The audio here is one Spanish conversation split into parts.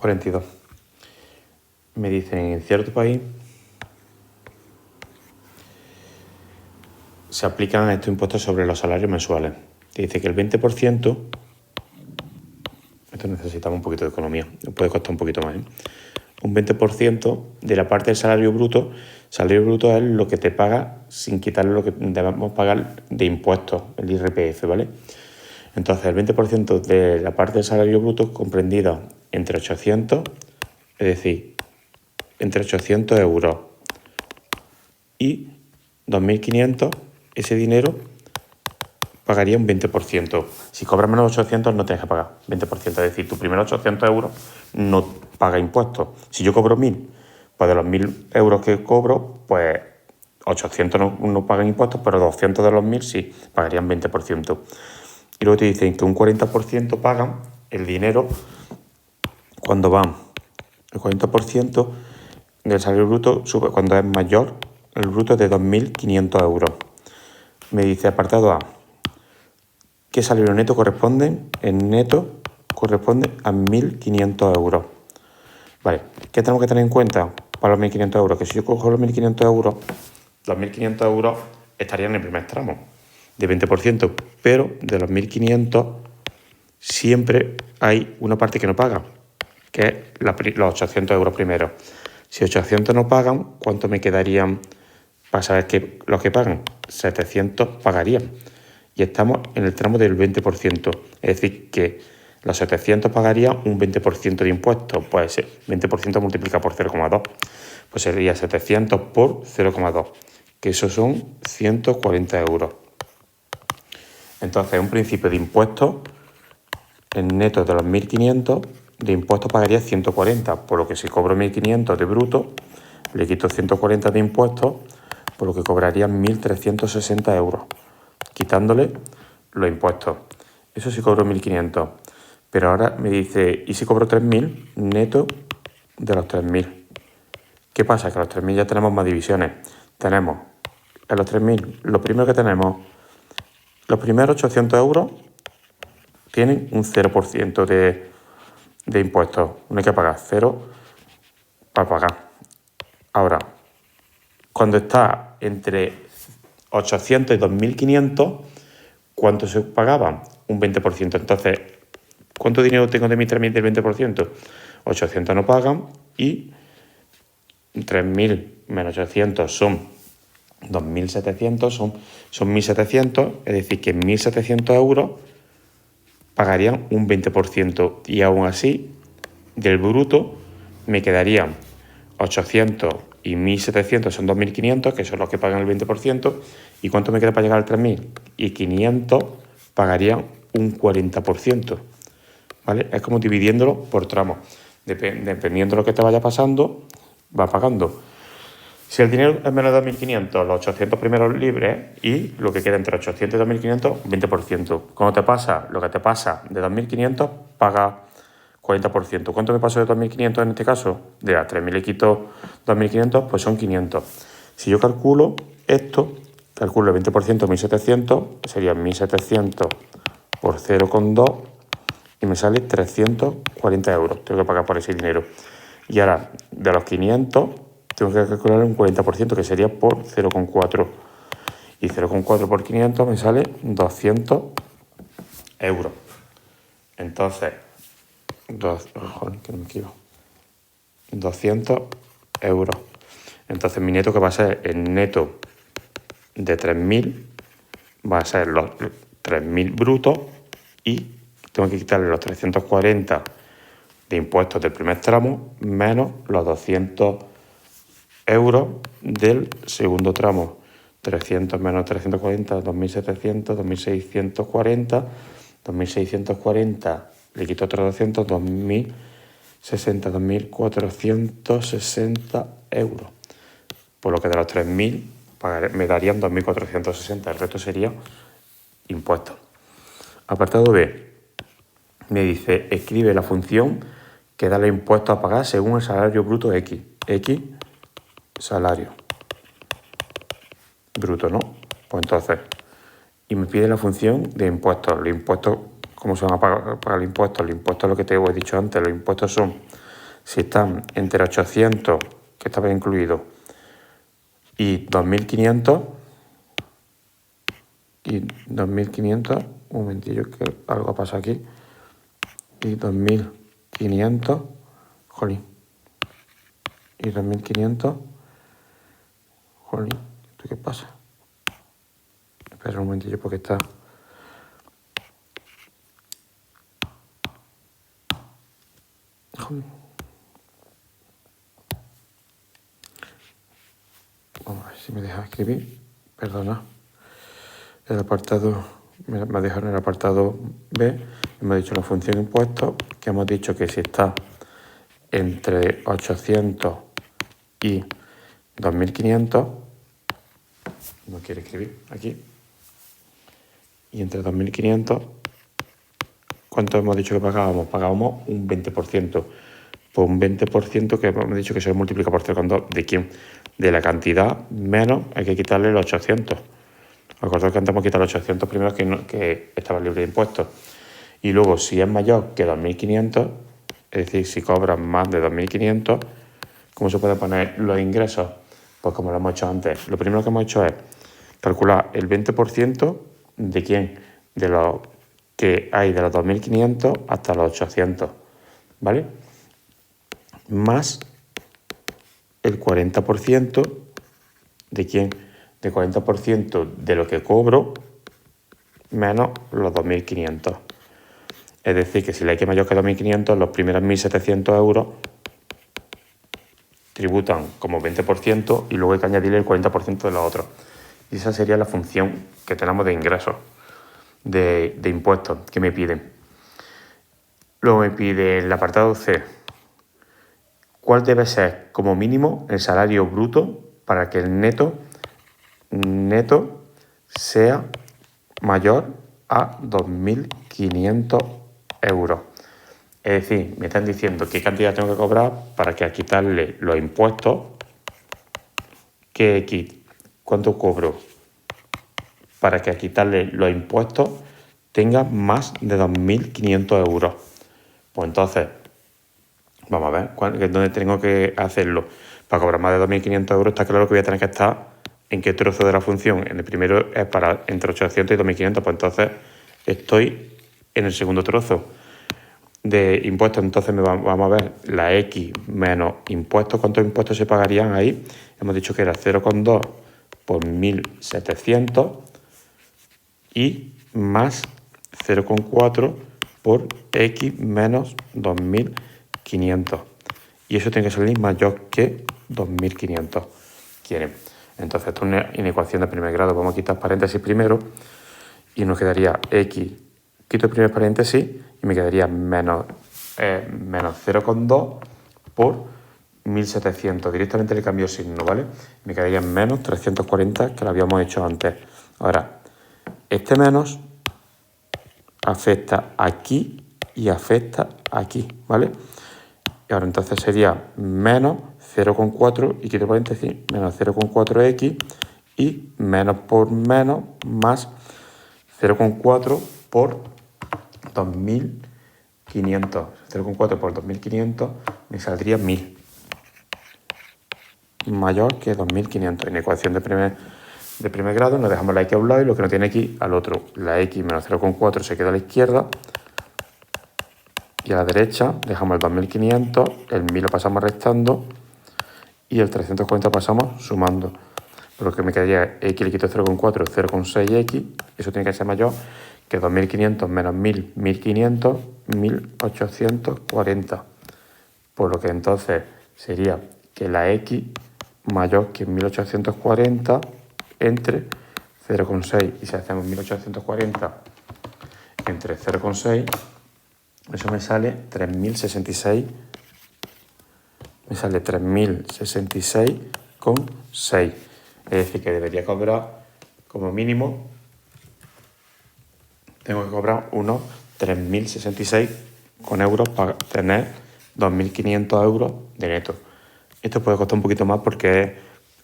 42. Me dicen, en cierto país se aplican estos impuestos sobre los salarios mensuales. Te dice que el 20%, esto necesitamos un poquito de economía, nos puede costar un poquito más, ¿eh? Un 20% de la parte del salario bruto es lo que te paga sin quitarle lo que debemos pagar de impuestos, el IRPF, ¿vale? Entonces, el 20% de la parte del salario bruto comprendida entre 800, es decir, entre 800 euros y 2.500, ese dinero pagaría un 20%. Si cobras menos de 800 no tienes que pagar 20%. Es decir, tu primeros 800 euros no paga impuestos. Si yo cobro 1.000, pues de los 1.000 euros que cobro, pues 800 no pagan impuestos, pero 200 de los 1.000 sí pagarían 20%. Y luego te dicen que un 40% pagan el dinero cuando van. El 40% del salario bruto sube cuando es mayor, el bruto de 2.500 euros. Me dice apartado A, ¿qué salario neto corresponde? El neto corresponde a 1.500 euros. Vale, ¿qué tenemos que tener en cuenta para los 1.500 euros? Que si yo cojo los 1.500 euros, los 1.500 euros estarían en el primer tramo de 20%, pero de los 1.500 siempre hay una parte que no paga, que es los 800 euros primero. Si 800 no pagan, ¿cuánto me quedarían para saber que los que pagan? 700 pagarían. Y estamos en el tramo del 20%. Es decir, que los 700 pagarían un 20% de impuestos. Pues 20% multiplicado por 0,2. Pues sería 700 por 0,2. Que eso son 140 euros. Entonces, un principio de impuestos en neto de los 1.500, de impuestos pagaría 140. Por lo que si cobro 1.500 de bruto, le quito 140 de impuestos, por lo que cobrarían 1.360 euros, quitándole los impuestos. Eso sí cobro 1.500. Pero ahora me dice, ¿y si cobro 3.000? Neto de los 3.000. ¿Qué pasa? Que a los 3.000 ya tenemos más divisiones. Tenemos, en los 3.000, lo primero que tenemos, los primeros 800 euros tienen un 0% de impuestos. No hay que pagar, 0 para pagar. Ahora, cuando está entre 800 y 2.500, ¿cuánto se pagaba? Un 20%. Entonces, ¿cuánto dinero tengo de mis 3.000 del 20%? 800 no pagan y 3.000 menos 800 son 2.700, son 1.700, es decir, que 1.700 euros pagarían un 20%. Y aún así, del bruto, me quedarían 800 y 1.700 son 2.500, que son los que pagan el 20%. ¿Y cuánto me queda para llegar al 3.000? Y 500 pagarían un 40%. ¿Vale? Es como dividiéndolo por tramos. Dependiendo de lo que te vaya pasando, va pagando. Si el dinero es menos de 2.500, los 800 primeros libres y lo que queda entre 800 y 2.500, 20%. Cuando te pasa lo que te pasa de 2.500, paga 40%. ¿Cuánto me pasó de 2.500 en este caso? De las 3.000 le quito 2.500, pues son 500. Si yo calculo esto, calculo el 20%, 1.700, serían 1.700 por 0,2 y me sale 340 euros. Tengo que pagar por ese dinero. Y ahora, de los 500, tengo que calcular un 40%, que sería por 0,4. Y 0,4 por 500 me sale 200 euros. Entonces, 200 euros. Entonces, mi neto, que va a ser el neto de 3.000, va a ser los 3.000 brutos y tengo que quitarle los 340 de impuestos del primer tramo menos los 200 euros del segundo tramo. 300 menos 340, 2.700, 2.640, 2.640, le quito otros 200, 2.060, 2.460 euros. Por lo que de los 3.000 me darían 2.460, el resto sería impuestos. Apartado B, me dice, escribe la función que da los impuestos a pagar según el salario bruto X. X, salario bruto, ¿no? Pues entonces, y me pide la función de impuestos. Los impuestos, ¿cómo se van a pagar los impuestos? Los impuestos, lo que te he dicho antes, los impuestos son si están entre 800, que estaba incluido, y 2.500, un momentillo que algo pasa aquí, y 2.500, jolín, y 2.500, jolín, ¿esto qué pasa? Espera un momentillo porque está... Jolín. Vamos a ver si me deja escribir, perdona. El apartado, me ha dejado en el apartado B, hemos dicho la función impuestos, que hemos dicho que si está entre 800 y 2.500, no quiere escribir aquí, y entre 2.500, ¿cuánto hemos dicho que pagábamos? Pagábamos un 20%. Pues un 20% que hemos dicho que se multiplica por 0,2. ¿De quién? De la cantidad menos hay que quitarle los 800. Acordad que antes hemos quitado los 800 primeros que estaban libres de impuestos. Y luego, si es mayor que 2.500, es decir, si cobran más de 2.500, ¿cómo se pueden poner los ingresos? Pues como lo hemos hecho antes. Lo primero que hemos hecho es calcular el 20% de quién, de los que hay de los 2.500 hasta los 800, ¿vale? Más el 40% de quién, de 40% de lo que cobro menos los 2.500. Es decir, que si la X mayor que 2.500, los primeros 1.700 euros tributan como 20% y luego hay que añadirle el 40% de los otros. Y esa sería la función que tenemos de ingresos, de impuestos que me piden. Luego me pide el apartado C. ¿Cuál debe ser como mínimo el salario bruto para que el neto sea mayor a 2.500 euros? Es decir, me están diciendo qué cantidad tengo que cobrar para que a quitarle los impuestos, cuánto cobro para que a quitarle los impuestos tenga más de 2.500 euros. Pues entonces, vamos a ver, ¿dónde tengo que hacerlo? Para cobrar más de 2.500 euros está claro que voy a tener que estar en qué trozo de la función. En el primero es para entre 800 y 2.500, pues entonces estoy en el segundo trozo de impuestos. Entonces vamos a ver la X menos impuestos. ¿Cuántos impuestos se pagarían ahí? Hemos dicho que era 0,2 por 1.700 y más 0,4 por X menos 2.500. Y eso tiene que salir mayor que 2.500. ¿Quieren? Entonces, esto es una inecuación de primer grado. Vamos a quitar paréntesis primero y nos quedaría X. Quito el primer paréntesis y me quedaría menos 0,2 por 1.700. Directamente le cambio el signo, ¿vale? Me quedaría menos 340, que lo habíamos hecho antes. Ahora, este menos afecta aquí y afecta aquí, ¿vale? Y ahora entonces sería menos 0,4 y quito paréntesis, menos 0,4x y menos por menos más 0,4 por 2.500. 0,4 por 2.500 me saldría 1.000. Mayor que 2.500. En ecuación de primer grado nos dejamos la X a un lado y lo que no tiene X al otro. La X menos 0,4 se queda a la izquierda y a la derecha dejamos el 2.500, el 1.000 lo pasamos restando y el 340 pasamos sumando. Por lo que me quedaría X le quito 0,4, 0,6X, eso tiene que ser mayor que 2.500 menos 1.000, 1.500, 1.840. Por lo que entonces sería que la X mayor que 1.840 entre 0,6. Y si hacemos 1.840 entre 0,6, eso me sale 3.066. Me sale 3.066,6. Es decir, que debería cobrar como mínimo, tengo que cobrar unos 3.066 euros para tener 2.500 euros de neto. Esto puede costar un poquito más porque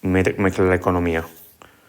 mezcla la economía.